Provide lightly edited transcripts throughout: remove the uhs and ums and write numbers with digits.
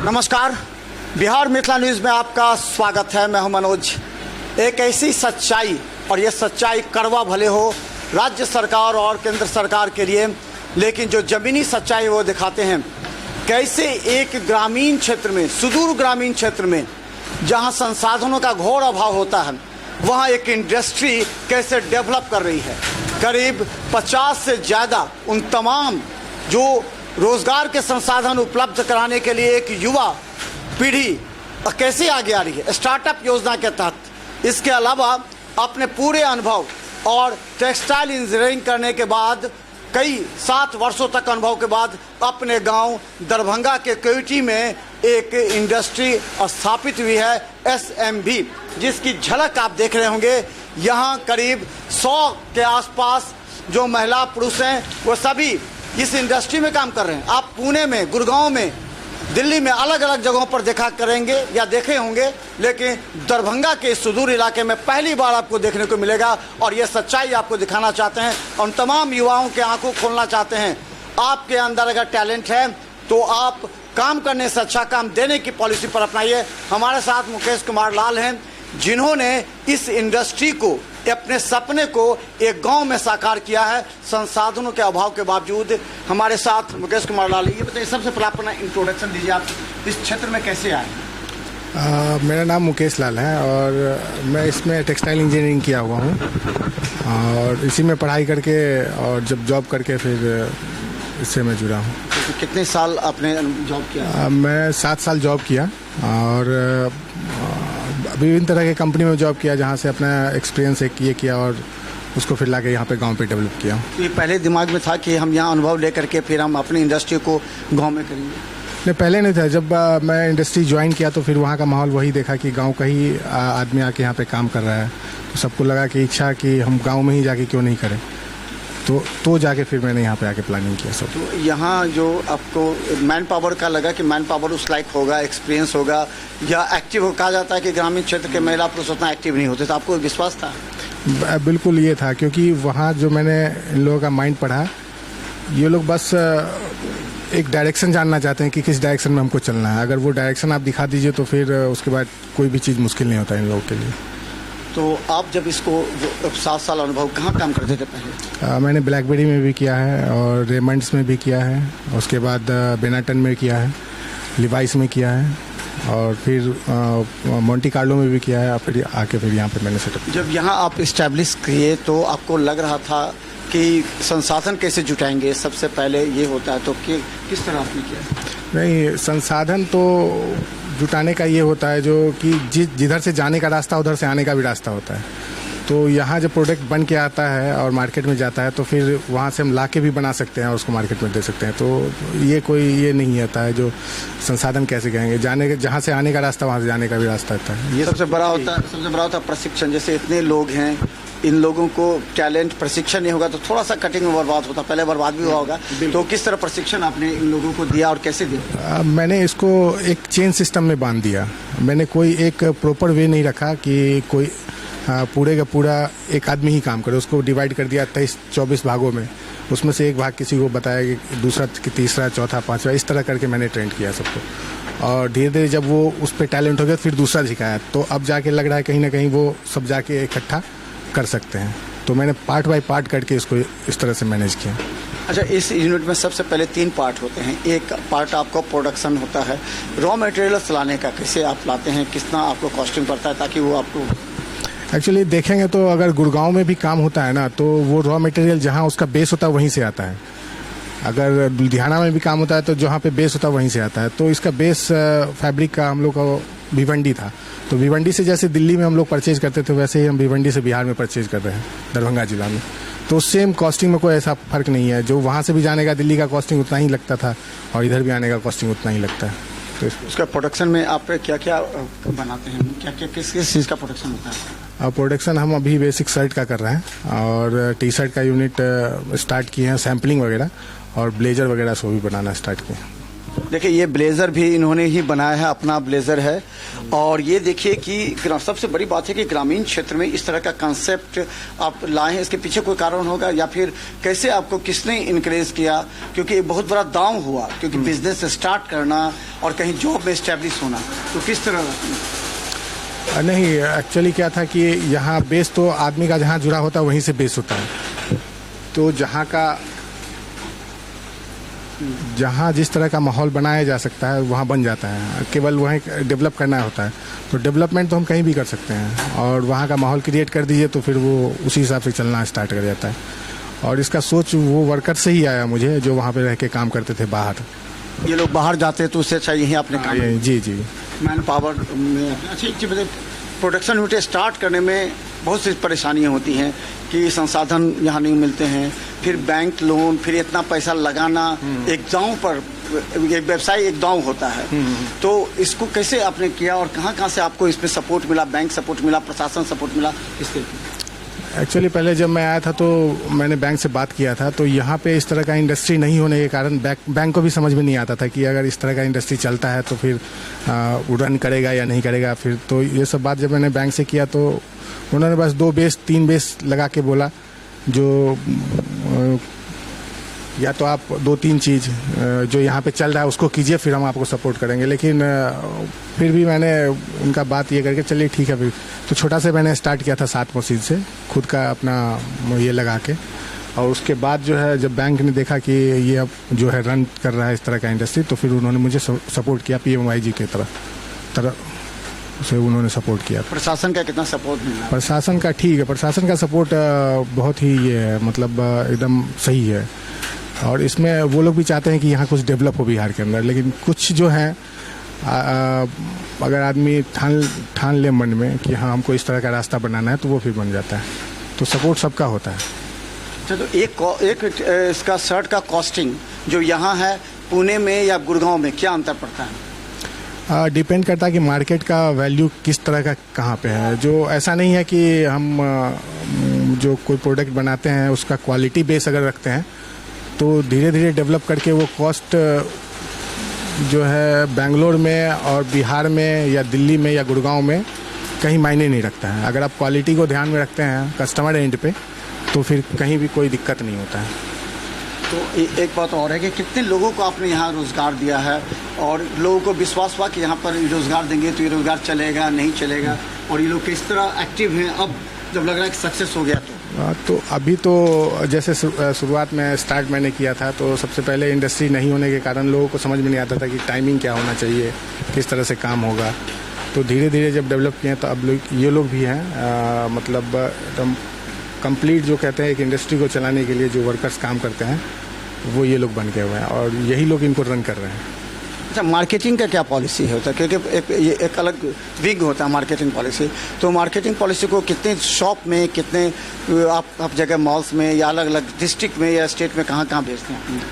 नमस्कार, बिहार मिथिला न्यूज़ में आपका स्वागत है। मैं हूं मनोज। एक ऐसी सच्चाई, और ये सच्चाई कड़वा भले हो राज्य सरकार और केंद्र सरकार के लिए, लेकिन जो ज़मीनी सच्चाई वो दिखाते हैं कैसे एक ग्रामीण क्षेत्र में, सुदूर ग्रामीण क्षेत्र में जहां संसाधनों का घोर अभाव होता है, वहां एक इंडस्ट्री कैसे डेवलप कर रही है। करीब 50 से ज़्यादा उन तमाम जो रोज़गार के संसाधन उपलब्ध कराने के लिए एक युवा पीढ़ी कैसे आगे आ रही है स्टार्टअप योजना के तहत। इसके अलावा अपने पूरे अनुभव और टेक्सटाइल इंजीनियरिंग करने के बाद, कई 7 वर्षों तक अनुभव के बाद अपने गांव दरभंगा के केवटी में एक इंडस्ट्री स्थापित हुई है SMB, जिसकी झलक आप देख रहे होंगे। यहाँ करीब 100 के आसपास जो महिला पुरुष हैं वो सभी इस इंडस्ट्री में काम कर रहे हैं। आप पुणे में, गुड़गांव में, दिल्ली में अलग अलग जगहों पर देखा करेंगे या देखे होंगे, लेकिन दरभंगा के सुदूर इलाके में पहली बार आपको देखने को मिलेगा। और ये सच्चाई आपको दिखाना चाहते हैं और तमाम युवाओं के आंखों खोलना चाहते हैं। आपके अंदर अगर टैलेंट है तो आप काम करने से अच्छा काम देने की पॉलिसी पर अपनाइए। हमारे साथ मुकेश कुमार लाल हैं, जिन्होंने इस इंडस्ट्री को, अपने सपने को एक गांव में साकार किया है संसाधनों के अभाव के बावजूद। हमारे साथ मुकेश कुमार लाल। ये बताइए, सबसे पहले अपना इंट्रोडक्शन दीजिए, आप इस क्षेत्र में कैसे आए? मेरा नाम मुकेश लाल है और मैं इसमें टेक्सटाइल इंजीनियरिंग किया हुआ हूँ और इसी में पढ़ाई करके और जब जॉब करके फिर इससे मैं जुड़ा हूँ। तो कितने साल आपने जॉब किया? मैं 7 साल जॉब किया और विभिन्न तरह के कंपनी में जॉब किया, जहाँ से अपना एक्सपीरियंस एक ये किया और उसको फिर लाके यहाँ पे गांव पे डेवलप किया। ये पहले दिमाग में था कि हम यहाँ अनुभव लेकर के फिर हम अपनी इंडस्ट्री को गांव में करेंगे? नहीं, पहले नहीं था। जब मैं इंडस्ट्री ज्वाइन किया तो फिर वहाँ का माहौल वही देखा कि गांव का ही आदमी आके यहाँ पे काम कर रहा है, तो सबको लगा कि इच्छा कि हम गाँव में ही जाके क्यों नहीं करें, तो जाके फिर मैंने यहाँ पे आके प्लानिंग किया सब। तो यहाँ जो आपको मैन पावर का लगा कि मैन पावर उस लायक होगा, एक्सपीरियंस होगा या एक्टिव हो, कहा जाता है कि ग्रामीण क्षेत्र के महिला पुरुष उतना एक्टिव नहीं होते, तो आपको विश्वास था? बिल्कुल ये था, क्योंकि वहाँ जो मैंने इन लोगों का माइंड पढ़ा, ये लोग बस एक डायरेक्शन जानना चाहते हैं कि किस डायरेक्शन में हमको चलना है। अगर वो डायरेक्शन आप दिखा दीजिए तो फिर उसके बाद कोई भी चीज़ मुश्किल नहीं होता इन लोगों के लिए। तो आप जब इसको 7 साल अनुभव, कहाँ काम करते थे पहले? मैंने ब्लैकबेरी में भी किया है और रेमंड्स में भी किया है, उसके बाद बेनाटन में किया है, लिवाइस में किया है और फिर मोंटी कार्लो में भी किया है। फिर आके फिर यहाँ पे मैंने सेटअप। जब यहाँ आप इस्टेब्लिश किए तो आपको लग रहा था कि संसाधन कैसे जुटाएंगे, सबसे पहले ये होता है, तो किस तरह आपने किया? नहीं, संसाधन तो जुटाने का ये होता है जो कि जिधर से जाने का रास्ता उधर से आने का भी रास्ता होता है। तो यहाँ जब प्रोडक्ट बन के आता है और मार्केट में जाता है तो फिर वहाँ से हम ला के भी बना सकते हैं और उसको मार्केट में दे सकते हैं। तो ये कोई ये नहीं आता है जो संसाधन कैसे कहेंगे, जाने के जहाँ से आने का रास्ता वहाँ से जाने का भी रास्ता होता है। ये सबसे बड़ा होता है प्रशिक्षण। जैसे इतने लोग हैं, इन लोगों को टैलेंट, प्रशिक्षण नहीं होगा तो थोड़ा सा कटिंग में बर्बाद होता, पहले बर्बाद भी हुआ होगा। तो किस तरह प्रशिक्षण आपने इन लोगों को दिया और कैसे दिया? मैंने इसको एक चेन सिस्टम में बांध दिया। मैंने कोई एक प्रॉपर वे नहीं रखा कि कोई पूरे का पूरा एक आदमी ही काम करे। उसको डिवाइड कर दिया 23-24 भागों में, उसमें से एक भाग किसी को बताया कि दूसरा, तीसरा, चौथा, पांचवा, इस तरह करके मैंने ट्रेंड किया सबको। और धीरे धीरे जब वो उस पर टैलेंट हो गया फिर दूसरा सिखाया, तो अब जाके लग रहा है कहीं ना कहीं वो सब जाके इकट्ठा कर सकते हैं। तो मैंने पार्ट बाय पार्ट करके इसको इस तरह से मैनेज किया। अच्छा, इस यूनिट में सबसे पहले 3 पार्ट होते हैं। एक पार्ट आपको प्रोडक्शन होता है, रॉ मटेरियल्स लाने का, कैसे आप लाते हैं, कितना आपको कॉस्टिंग पड़ता है ताकि वो आपको। एक्चुअली देखेंगे तो अगर गुड़गांव में भी काम होता है ना, तो वो रॉ मटेरियल जहाँ उसका बेस होता है वहीं से आता है। अगर लुधियाना में भी काम होता है तो जहाँ पे बेस होता है वहीं से आता है। तो इसका बेस फैब्रिक का हम लोग का भिवंडी था, तो भिवंडी से जैसे दिल्ली में हम लोग परचेज करते थे वैसे ही हम भिवंडी से बिहार में परचेज कर रहे हैं, दरभंगा जिला में। तो सेम कॉस्टिंग में कोई ऐसा फर्क नहीं है। जो वहाँ से भी जाने का दिल्ली का कॉस्टिंग उतना ही लगता था और इधर भी आने का कॉस्टिंग उतना ही लगता है। तो उसका प्रोडक्शन में आप क्या क्या बनाते हैं, क्या क्या किस चीज़ का प्रोडक्शन होता है? प्रोडक्शन हम अभी बेसिक शर्ट का कर रहे हैं और टी शर्ट का यूनिट स्टार्ट किए हैं, सैम्पलिंग वगैरह, और ब्लेजर वगैरह सो भी बनाना स्टार्ट किए। देखिए ये ब्लेज़र भी इन्होंने ही बनाया है, अपना ब्लेज़र है। और ये देखिए कि सबसे बड़ी बात है कि ग्रामीण क्षेत्र में इस तरह का कंसेप्ट आप लाए हैं, इसके पीछे कोई कारण होगा या फिर कैसे आपको किसने इनकरेज किया? क्योंकि बहुत बड़ा दांव हुआ, क्योंकि बिजनेस स्टार्ट करना और कहीं जॉब में इस्टेब्लिश होना, तो किस तरह? नहीं, एक्चुअली क्या था कि यहाँ बेस तो आदमी का जहाँ जुड़ा होता है वहीं से बेस होता है। तो जहाँ जिस तरह का माहौल बनाया जा सकता है वहाँ बन जाता है, केवल वहीं डेवलप करना होता है। तो डेवलपमेंट तो हम कहीं भी कर सकते हैं, और वहाँ का माहौल क्रिएट कर दीजिए तो फिर वो उसी हिसाब से चलना स्टार्ट कर जाता है। और इसका सोच वो वर्कर से ही आया मुझे, जो वहाँ पे रह के काम करते थे बाहर। ये लोग बाहर जाते हैं तो उससे अच्छा यही आपने काम? जी मैन पावर में अच्छा एक चीज़ प्रोडक्शन यूनिट स्टार्ट करने में बहुत सी परेशानियां होती हैं कि संसाधन यहाँ नहीं मिलते हैं, फिर बैंक लोन, फिर इतना पैसा लगाना, एक दांव पर एक व्यवसाय एक दांव होता है। तो इसको कैसे आपने किया और कहाँ से आपको इसमें सपोर्ट मिला? बैंक सपोर्ट मिला, प्रशासन सपोर्ट मिला, किस तरीके? एक्चुअली पहले जब मैं आया था तो मैंने बैंक से बात किया था, तो यहाँ पे इस तरह का इंडस्ट्री नहीं होने के कारण बैंक को भी समझ में नहीं आता था कि अगर इस तरह का इंडस्ट्री चलता है तो फिर रन करेगा या नहीं करेगा। फिर तो ये सब बात जब मैंने बैंक से किया तो उन्होंने बस 2 बेस 3 बेस लगा के बोला, जो या तो आप 2-3 चीज़ जो यहाँ पे चल रहा है उसको कीजिए, फिर हम आपको सपोर्ट करेंगे। लेकिन फिर भी मैंने उनका बात ये करके चलिए ठीक है। फिर तो छोटा से मैंने स्टार्ट किया था 7 मशीन से, खुद का अपना ये लगा के। और उसके बाद जो है जब बैंक ने देखा कि ये अब जो है रन कर रहा है इस तरह का इंडस्ट्री, तो फिर उन्होंने मुझे सपोर्ट किया PMYG की तरह से उन्होंने सपोर्ट किया। प्रशासन का कितना सपोर्ट मिला? प्रशासन का ठीक है, प्रशासन का सपोर्ट बहुत ही ये है, मतलब एकदम सही है। और इसमें वो लोग भी चाहते हैं कि यहाँ कुछ डेवलप हो बिहार के अंदर, लेकिन कुछ जो है अगर आदमी ठान ले मन में कि हाँ हमको इस तरह का रास्ता बनाना है तो वो फिर बन जाता है। तो सपोर्ट सबका होता है। तो एक इसका शर्ट का कॉस्टिंग जो यहाँ है पुणे में या गुड़गांव में क्या अंतर पड़ता है? डिपेंड करता है कि मार्केट का वैल्यू किस तरह का कहाँ पे है। जो ऐसा नहीं है कि हम जो कोई प्रोडक्ट बनाते हैं उसका क्वालिटी बेस अगर रखते हैं तो धीरे धीरे डेवलप करके वो कॉस्ट जो है बेंगलोर में और बिहार में या दिल्ली में या गुड़गांव में कहीं मायने नहीं रखता है। अगर आप क्वालिटी को ध्यान में रखते हैं कस्टमर एंड पे तो फिर कहीं भी कोई दिक्कत नहीं होता है। तो एक बात और है कि कितने लोगों को आपने यहाँ रोज़गार दिया है और लोगों को विश्वास हुआ कि यहाँ पर रोज़गार देंगे तो ये रोज़गार चलेगा नहीं चलेगा, और ये लोग किस तरह एक्टिव हैं अब जब लग रहा है कि सक्सेस हो गया? तो अभी तो जैसे शुरुआत में स्टार्ट मैंने किया था तो सबसे पहले इंडस्ट्री नहीं होने के कारण लोगों को समझ में नहीं आता था कि टाइमिंग क्या होना चाहिए, किस तरह से काम होगा। तो धीरे धीरे जब डेवलप किए तो अब ये लोग भी हैं, मतलब एकदम कंप्लीट जो कहते हैं एक इंडस्ट्री को चलाने के लिए जो वर्कर्स काम करते हैं वो ये लोग बन के हुए हैं और यही लोग इनको रन कर रहे हैं। अच्छा, मार्केटिंग का क्या पॉलिसी होता है? क्योंकि एक अलग विंग होता है मार्केटिंग पॉलिसी। तो मार्केटिंग पॉलिसी को कितने शॉप में, कितने आप जगह मॉल्स में या अलग अलग डिस्ट्रिक्ट में या स्टेट में कहाँ भेजते हैं?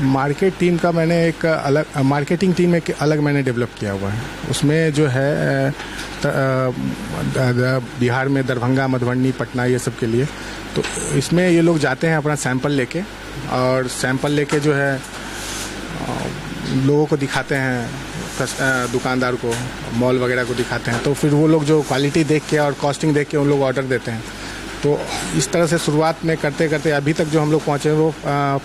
मार्केट टीम का मैंने एक अलग मार्केटिंग टीम एक अलग मैंने डेवलप किया हुआ है। उसमें जो है बिहार में दरभंगा, मधुबनी, पटना ये सब के लिए। तो इसमें ये लोग जाते हैं अपना सैंपल लेके और सैंपल लेके जो है लोगों को दिखाते हैं, दुकानदार को, मॉल वगैरह को दिखाते हैं। तो फिर वो लोग जो क्वालिटी देख के और कॉस्टिंग देख के उन लोग ऑर्डर देते हैं। तो इस तरह से शुरुआत में करते करते अभी तक जो हम लोग पहुँचे वो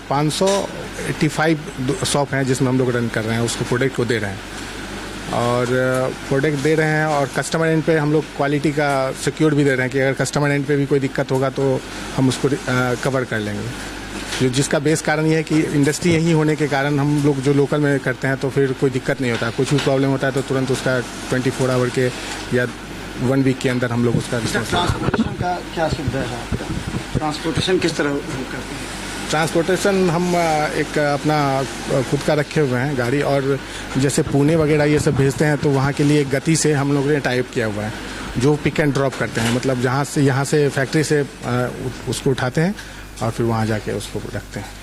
585 शॉप हैं जिसमें हम लोग रन कर रहे हैं, उसको प्रोडक्ट को दे रहे हैं और प्रोडक्ट दे रहे हैं। और कस्टमर एंड पे हम लोग क्वालिटी का सिक्योर भी दे रहे हैं कि अगर कस्टमर एंड पे भी कोई दिक्कत होगा तो हम उसको कवर कर लेंगे। जो जिसका बेस कारण ये है कि इंडस्ट्री यहीं होने के कारण हम लोग जो लोकल में करते हैं तो फिर कोई दिक्कत नहीं होता। कुछ भी प्रॉब्लम होता है तो तुरंत उसका 24 आवर के या 1 वीक के अंदर हम लोग उसका ट्रांसपोर्टेशन का क्या सुविधा है आपका? ट्रांसपोर्टेशन किस तरह करते हैं? ट्रांसपोर्टेशन हम एक अपना खुद का रखे हुए हैं गाड़ी, और जैसे पुणे वगैरह ये सब भेजते हैं तो वहाँ के लिए गति से हम लोग ने टाइप किया हुआ है जो पिक एंड ड्रॉप करते हैं। मतलब यहाँ से फैक्ट्री से उसको उठाते हैं और फिर वहाँ जाके उसको रखते हैं।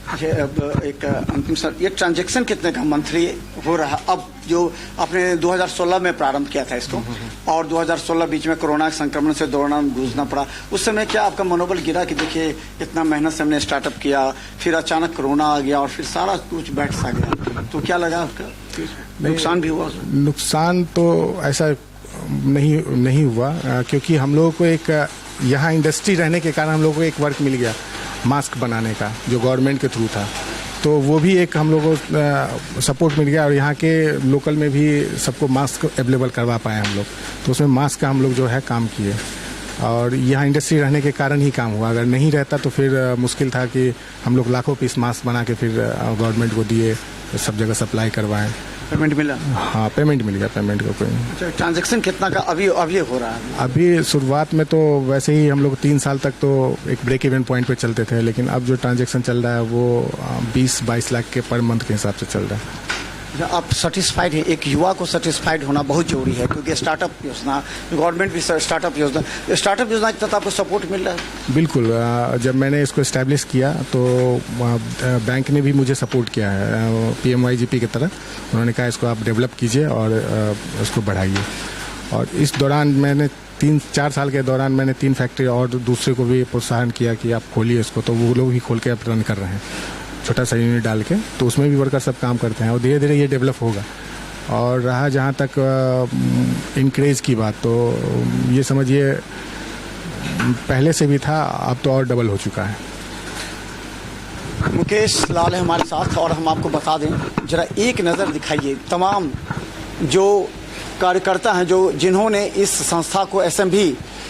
अच्छा, अब एक अंतिम सर, ये ट्रांजैक्शन कितने का मंथली हो रहा? अब जो आपने 2016 में प्रारंभ किया था इसको और 2016 बीच में कोरोना संक्रमण से दौरान जूझना पड़ा, उस समय क्या आपका मनोबल गिरा कि देखिए इतना मेहनत से हमने स्टार्टअप किया, फिर अचानक कोरोना आ गया और फिर सारा कुछ बैठ सा गया? तो क्या लगा आपका, नुकसान भी हुआ उसमें? नुकसान तो ऐसा नहीं हुआ, क्योंकि हम लोगों को एक यहाँ इंडस्ट्री रहने के कारण हम लोगों को एक वर्क मिल गया मास्क बनाने का, जो गवर्नमेंट के थ्रू था, तो वो भी एक हम लोगों को सपोर्ट मिल गया। और यहाँ के लोकल में भी सबको मास्क अवेलेबल करवा पाए हम लोग, तो उसमें मास्क का हम लोग जो है काम किए। और यहाँ इंडस्ट्री रहने के कारण ही काम हुआ, अगर नहीं रहता तो फिर मुश्किल था कि हम लोग लाखों पीस मास्क बना के फिर गवर्नमेंट को दिए, सब जगह सप्लाई करवाएं। पेमेंट मिला? हाँ, पेमेंट मिल गया, पेमेंट का कोई। अच्छा, ट्रांजैक्शन कितना का अभी हो रहा है? अभी शुरुआत में तो वैसे ही हम लोग 3 साल तक तो एक ब्रेक इवन पॉइंट पे चलते थे, लेकिन अब जो ट्रांजैक्शन चल रहा है वो 20-22 लाख के पर मंथ के हिसाब से चल रहा है। आप सेटिस्फाइड हैं? एक युवा को सेटिस्फाइड होना बहुत जरूरी है, क्योंकि स्टार्टअप योजना, गवर्नमेंट भी स्टार्टअप योजना की तरफ आपको सपोर्ट मिल रहा है? बिल्कुल, जब मैंने इसको इस्टेब्लिश किया तो बैंक ने भी मुझे सपोर्ट किया है, PMYGP की तरह। उन्होंने कहा इसको आप डेवलप कीजिए और इसको बढ़ाइए। और इस दौरान मैंने 3-4 साल के दौरान मैंने 3 फैक्ट्री और दूसरे को भी प्रोत्साहन किया कि आप खोलिए इसको, तो वो लोग भी खोल के अब रन कर रहे हैं, छोटा सा यूनिट डाल के, तो उसमें भी वर्कर सब काम करते हैं और धीरे धीरे ये डेवलप होगा। और रहा जहाँ तक इंक्रीज की बात, तो ये समझिए पहले से भी था, अब तो और डबल हो चुका है। मुकेश लाल है हमारे साथ, और हम आपको बता दें, जरा एक नज़र दिखाइए तमाम जो कार्यकर्ता हैं जिन्होंने इस संस्था को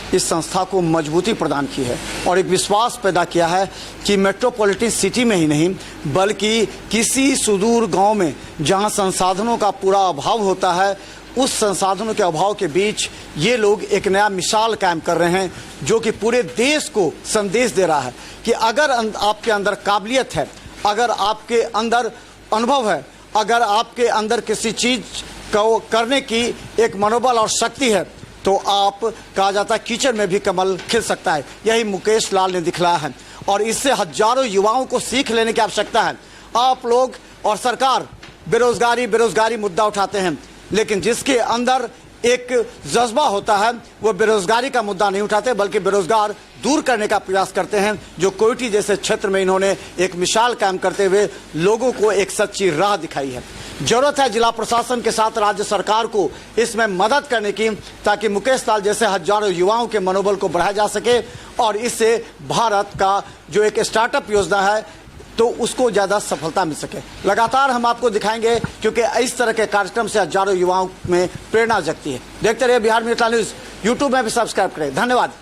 इस संस्था को मजबूती प्रदान की है और एक विश्वास पैदा किया है कि मेट्रोपॉलिटन सिटी में ही नहीं बल्कि किसी सुदूर गांव में जहां संसाधनों का पूरा अभाव होता है, उस संसाधनों के अभाव के बीच ये लोग एक नया मिसाल कायम कर रहे हैं, जो कि पूरे देश को संदेश दे रहा है कि अगर आपके अंदर काबिलियत है, अगर आपके अंदर अनुभव है, अगर आपके अंदर किसी चीज को करने की एक मनोबल और शक्ति है, तो आप, कहा जाता है, कीचड़ में भी कमल खिल सकता है। यही मुकेश लाल ने दिखलाया है और इससे हजारों युवाओं को सीख लेने की आवश्यकता है। आप लोग और सरकार बेरोजगारी मुद्दा उठाते हैं, लेकिन जिसके अंदर एक जज्बा होता है वो बेरोजगारी का मुद्दा नहीं उठाते, बल्कि बेरोजगार दूर करने का प्रयास करते हैं, जो कोयटी जैसे क्षेत्र में इन्होंने एक मिसाल कायम करते हुए लोगों को एक सच्ची राह दिखाई है। जरूरत है जिला प्रशासन के साथ राज्य सरकार को इसमें मदद करने की, ताकि मुकेश लाल जैसे हजारों युवाओं के मनोबल को बढ़ाया जा सके और इससे भारत का जो एक स्टार्टअप योजना है तो उसको ज़्यादा सफलता मिल सके। लगातार हम आपको दिखाएंगे, क्योंकि इस तरह के कार्यक्रम से हजारों युवाओं में प्रेरणा जगती है। देखते रहिए बिहार मित्र न्यूज़, यूट्यूब में भी सब्सक्राइब करें। धन्यवाद।